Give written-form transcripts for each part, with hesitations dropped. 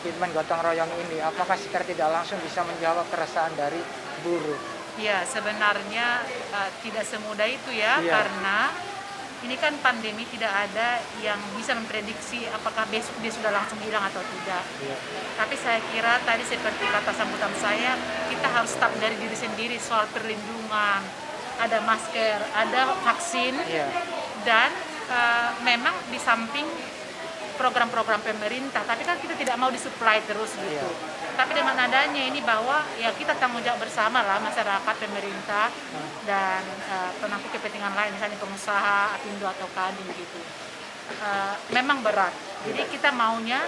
komitmen gotong royong ini, apakah secara tidak langsung bisa menjawab keresahan dari buruh? Ya, sebenarnya tidak semudah itu ya, Iya. karena ini kan pandemi, tidak ada yang bisa memprediksi apakah besok dia sudah langsung hilang atau tidak. Iya. Tapi saya kira tadi seperti kata sambutan saya, kita harus start dari diri sendiri soal perlindungan, ada masker, ada vaksin, Iya. dan memang di samping program-program pemerintah, tapi kan kita tidak mau disuplai terus gitu. Iya. Tapi dengan adanya ini bahwa ya kita tanggung jawab bersama lah, masyarakat, pemerintah, dan pemangku kepentingan lain, misalnya pengusaha, Apindo atau Kadin gitu. Memang berat. Jadi kita maunya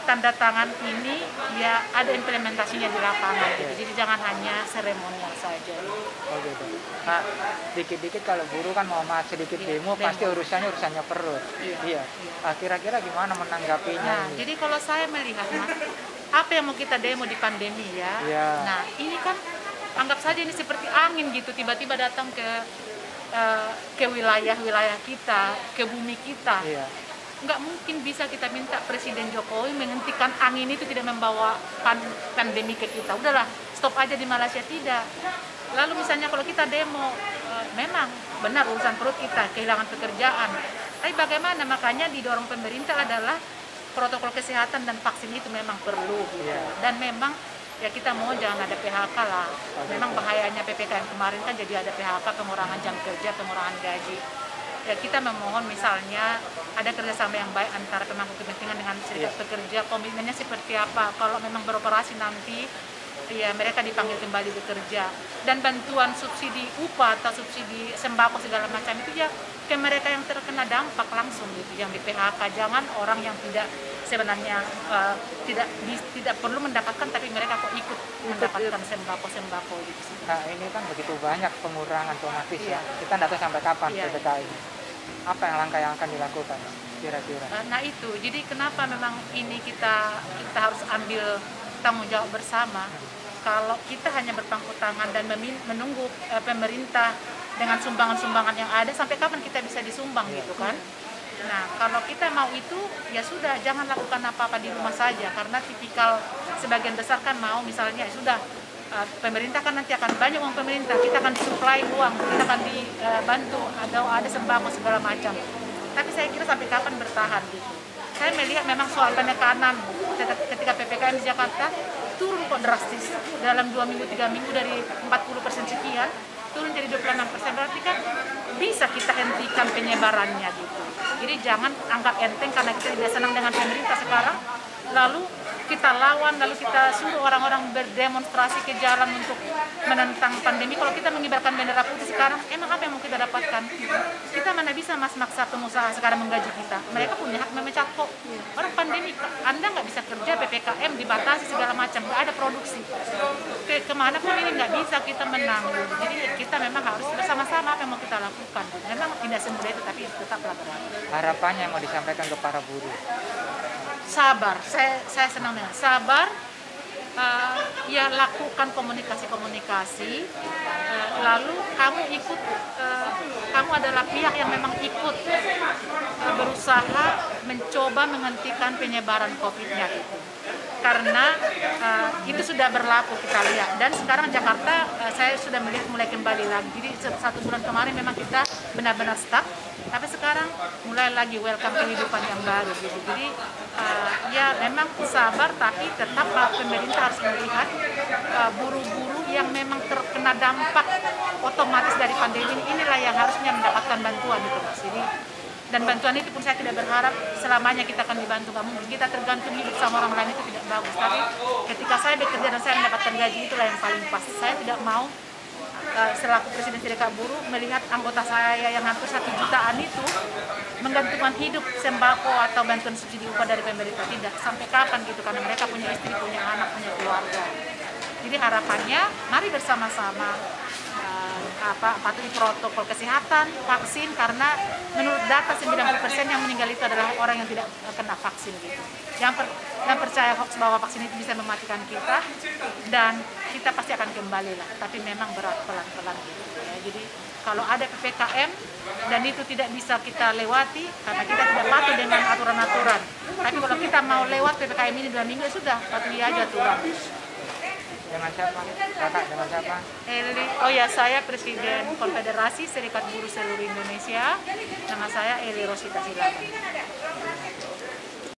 tanda tangan ini ya ada implementasinya di lapangan gitu. Jadi jangan hanya seremonial saja. Oh gitu. Nah, dikit-dikit kalau buruh kan mau sedikit Iya, demo, demo. pasti urusannya perut. Iya. Iya. Kira-kira gimana menanggapinya Nah, ini? jadi kalau saya melihat, Mas, apa yang mau kita demo di pandemi ya? Iya. Nah, ini kan anggap saja ini seperti angin gitu, tiba-tiba datang ke wilayah-wilayah kita, ke bumi kita. Iya. Nggak mungkin bisa kita minta Presiden Jokowi menghentikan angin itu tidak membawa pandemi ke kita. Udahlah, stop aja di Malaysia, tidak. Lalu misalnya kalau kita demo, memang benar urusan perut kita, kehilangan pekerjaan. Tapi bagaimana? Makanya didorong pemerintah adalah protokol kesehatan dan vaksin itu memang perlu gitu. Iya. Dan memang ya kita mau jangan ada PHK lah. Memang bahayanya PPKM kemarin kan jadi ada PHK, pengurangan jam kerja, pengurangan gaji. Ya kita memohon misalnya ada kerjasama yang baik antara pemangku kepentingan dengan serikat pekerja, komitmennya seperti apa. Kalau memang beroperasi nanti ya mereka dipanggil kembali bekerja, dan bantuan subsidi upah atau subsidi sembako segala macam itu ya ke mereka yang terkena dampak langsung gitu, yang di PHK. Jangan orang yang tidak sebenarnya tidak perlu mendapatkan tapi mereka kok ikut mendapatkan sembako gitu. Nah, ini kan begitu banyak pengurangan otomatis Iya. ya. Kita tidak tahu sampai kapan Iya. PPKM ini. Apa yang langkah yang akan dilakukan kira-kira? Nah itu, jadi kenapa memang ini kita harus ambil tanggung jawab bersama. Kalau kita hanya berpangku tangan dan menunggu pemerintah dengan sumbangan-sumbangan yang ada, sampai kapan kita bisa disumbang gitu kan? Nah kalau kita mau itu ya sudah, jangan lakukan apa-apa di rumah saja, karena tipikal sebagian besar kan mau misalnya ya sudah, pemerintah kan nanti akan banyak uang pemerintah, kita akan disuplai uang, kita akan dibantu, ada sembako segala macam. Tapi saya kira sampai kapan bertahan gitu. Saya melihat memang soal penekanan ketika PPKM di Jakarta turun kok drastis dalam 2 minggu 3 minggu dari 40% sekian turun jadi 26%, berarti kan bisa kita hentikan penyebarannya gitu. Jadi jangan anggap enteng karena kita tidak senang dengan pemerintah sekarang lalu kita lawan, lalu kita suruh orang-orang berdemonstrasi ke jalan untuk menentang pandemi. Kalau kita mengibarkan bendera putih sekarang, emang apa yang mau kita dapatkan? Kita mana bisa Mas maksa pengusaha sekarang menggaji kita. Mereka punya hak memecat kok. Orang pandemi, Anda nggak bisa kerja, PPKM dibatasi segala macam, nggak ada produksi. Kemana pun ini nggak bisa kita menang. Jadi kita memang harus bersama-sama apa yang mau kita lakukan. Memang tidak semudah itu, tapi tetaplah berat. Harapannya yang mau disampaikan ke para buruh? Sabar, saya senang dengan sabar. Ya lakukan komunikasi, lalu kamu ikut, kamu adalah pihak yang memang ikut berusaha mencoba menghentikan penyebaran COVID-nya itu. Karena itu sudah berlaku kita lihat, dan sekarang Jakarta saya sudah melihat mulai kembali lagi. Jadi 1 bulan kemarin memang kita benar-benar stuck, tapi sekarang mulai lagi welcome kehidupan yang baru gitu. Jadi ya memang sabar, tapi tetap pemerintah harus melihat buruh-buruh yang memang terkena dampak otomatis dari pandemi inilah yang harusnya mendapatkan bantuan gitu Mas. Jadi dan bantuan itu pun saya tidak berharap selamanya kita akan dibantu, nggak mungkin. Kita tergantung hidup sama orang lain itu tidak bagus. Tapi ketika saya bekerja dan saya mendapatkan gaji, itulah yang paling pas. Saya tidak mau selaku Presiden Serikat Buruh melihat anggota saya yang hampir 1 jutaan itu menggantungkan hidup sembako atau bantuan subsidi upah dari pemerintah. Tidak, sampai kapan gitu, karena mereka punya istri, punya anak, punya keluarga. Jadi harapannya mari bersama-sama patuhi protokol kesehatan, vaksin, karena menurut data 90% yang meninggal itu adalah orang yang tidak kena vaksin gitu. Yang percaya hoax bahwa vaksin itu bisa mematikan kita, dan kita pasti akan kembali lah, tapi memang berat, pelan-pelan gitu ya. Jadi kalau ada PPKM dan itu tidak bisa kita lewati karena kita tidak patuh dengan aturan-aturan, tapi kalau kita mau lewat PPKM ini 2 minggu, sudah patuhi aja aturan. Dengan siapa? Kakak dengan siapa? Oh ya, saya Presiden Konfederasi Serikat Buruh Seluruh Indonesia. Nama saya Eli Rosita Silaban.